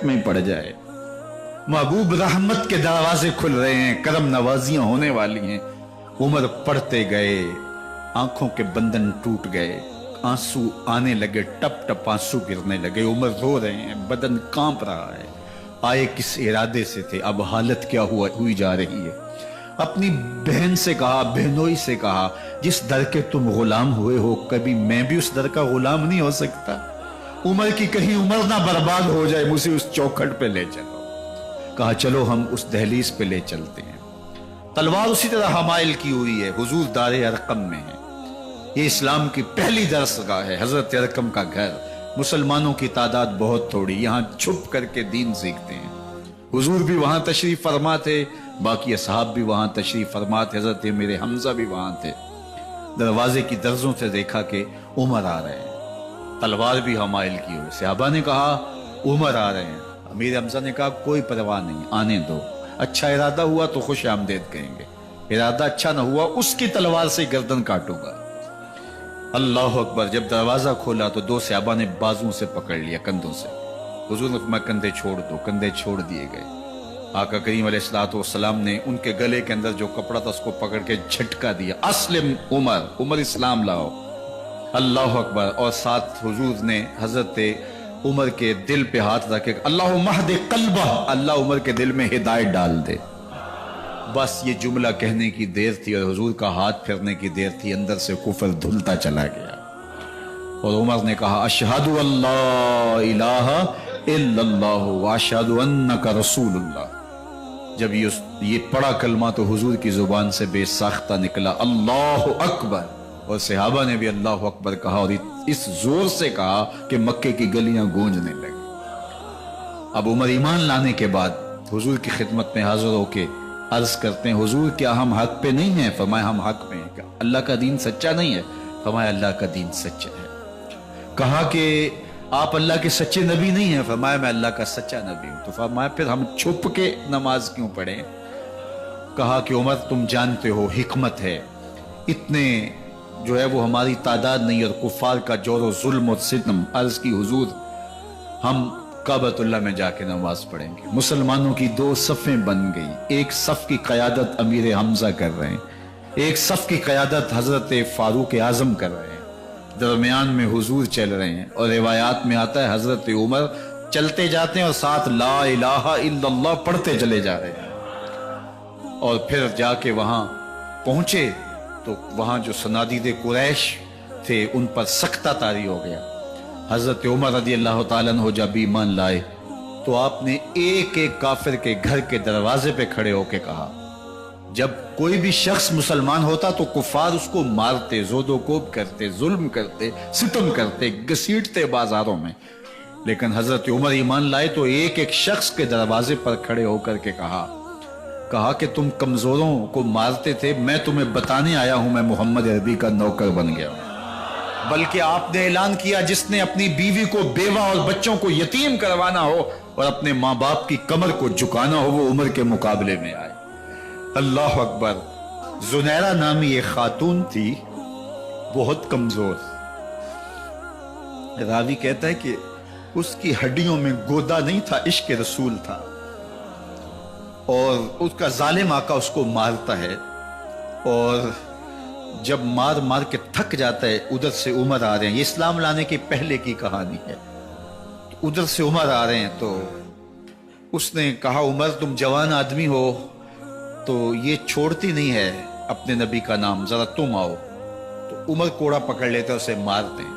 में ही पड़ जाए। महबूब रहमत के दरवाजे खुल रहे हैं, करम नवाजियां होने वाली हैं। उमर पढ़ते गए, आंखों के बंधन टूट गए, आंसू आने लगे, टप टप आंसू गिरने लगे। उमर रो रहे हैं, बदन कांप रहा है। आए किस इरादे से थे, अब हालत क्या हुई जा रही है। अपनी बहन से कहा, बहनोई से कहा, जिस दर के तुम गुलाम हुए हो, कभी मैं भी उस दर का गुलाम नहीं हो सकता। उमर की कहीं उम्र ना बर्बाद हो जाए, मुझे उस चौखट पे ले चलो। कहा चलो हम उस दहलीज पे ले चलते हैं। तलवार उसी तरह हमाइल की हुई है, हुजूर दारे अरकम में है। ये इस्लाम की पहली दरसगाह है, हजरत अरकम का घर। मुसलमानों की तादाद बहुत थोड़ी, यहाँ छुप करके दीन सीखते हैं। हुजूर भी वहां तशरीफ फरमा थे, बाकी असहाब भी वहां तशरीफ फरमा थे, हजरत मेरे हमजा भी वहां थे। दरवाजे की दर्जों से देखा कि उमर आ रहे हैं, तलवार भी हमाइल की हुई। सहाबा ने कहा उमर आ रहे हैं। अमीर हमजा ने कहा कोई परवाह नहीं, आने दो। अच्छा इरादा हुआ तो खुश आमदेद कहेंगे, इरादा अच्छा ना हुआ उसकी तलवार से गर्दन काटूंगा। अल्लाह अकबर। जब दरवाजा खोला तो दो सहाबा ने बाजुओं से पकड़ लिया, कंधों से। हुजूर ने फरमाया कंधे छोड़ दो, कंधे छोड़ दिए गए। आका करीम अलैहिस्सलाम ने उनके गले के अंदर जो कपड़ा था उसको पकड़ के झटका दिया, अस्लिम उमर, उमर इस्लाम लाओ। अल्लाह अकबर। और साथ हुजूर ने हजरत उमर के दिल पे हाथ रखे, अल्लाह महदे कल्बा, अल्लाह उमर के दिल में हिदायत डाल दे। बस ये जुमला कहने की देर थी और हुजूर का हाथ फिरने की देर थी, अंदर से कुफर धुलता चला गया। और उमर ने कहा अशहदु अल्ला इलाहा इल्लल्लाह व अशहदु अन्नका रसूलुल्लाह। जब ये पढ़ा कलमा तो हुजूर की जुबान से बेसाख्ता निकला अल्लाह अकबर। और सहाबा ने भी अल्लाह अकबर कहा, और इस जोर से कहा कि मक्के की गलियां गूंजने लगी। अब उमर ईमान लाने के बाद हुजूर की खिदमत में हाजिर होके अर्ज करते हैं, हुजूर क्या हम हक पे नहीं हैं? फरमाया हम हक में हैं। क्या अल्लाह का दीन सच्चा नहीं है? फरमाया अल्लाह का दीन सच्चा है। कहा कि आप अल्लाह के सच्चे नबी नहीं हैं? फरमाया मैं अल्लाह का सच्चा नबी हूं। तो फरमाया फिर हम छुप के नमाज क्यों पढ़ें? कहा कि उमर तुम जानते हो हिकमत है, इतने जो है वो हमारी तादाद नहीं और कुफार का जोर और जुल्म और सितम। अर्ज की हुजूर हम काबतुल्लाह में जाके नमाज पढ़ेंगे। मुसलमानों की दो सफ़ें बन गई, एक सफ़ की क़यादत अमीर हमजा कर रहे हैं, एक सफ़ की क़यादत हजरत फारूक आज़म कर रहे हैं, दरमियान में हुजूर चल रहे हैं। और रिवायात में आता है हजरत उमर चलते जाते हैं और साथ ला इलाहा इल्लल्लाह पढ़ते चले जा रहे हैं। और फिर जाके वहां पहुंचे तो वहां जो सनादीदे कुरैश थे उन पर सख्ता तारी हो गया। हजरत उमर रज़ी अल्लाह ताला अन्हु जब ईमान लाए तो आपने एक एक काफिर के घर के दरवाजे पे खड़े होके कहा, जब कोई भी शख्स मुसलमान होता तो कुफार उसको मारते, जोदोकोब करते, जुल्म करते, सितम करते, घसीटते बाजारों में। लेकिन हजरत उमर ईमान लाए तो एक एक शख्स के दरवाजे पर खड़े होकर के कहा कि तुम कमजोरों को मारते थे, मैं तुम्हें बताने आया हूं मैं मोहम्मद अरबी का नौकर बन गया। बल्कि आपने ऐलान किया जिसने अपनी बीवी को, बेवा और बच्चों को यतीम करवाना हो और अपने माँ बाप की कमर को झुकाना हो, वो उमर के मुकाबले में आए। अल्लाह अकबर। जुनैरा नामी एक खातून थी, बहुत कमजोर। रावी कहता है कि उसकी हड्डियों में गोदा नहीं था, इश्क रसूल था। और उसका जालिम आका उसको मारता है और जब मार मार के थक जाता है, उधर से उमर आ रहे हैं। ये इस्लाम लाने के पहले की कहानी है। उधर से उमर आ रहे हैं तो उसने कहा उमर तुम जवान आदमी हो तो ये छोड़ती नहीं है अपने नबी का नाम, जरा तुम आओ। तो उमर कोड़ा पकड़ लेते हैं, उसे मारते हैं।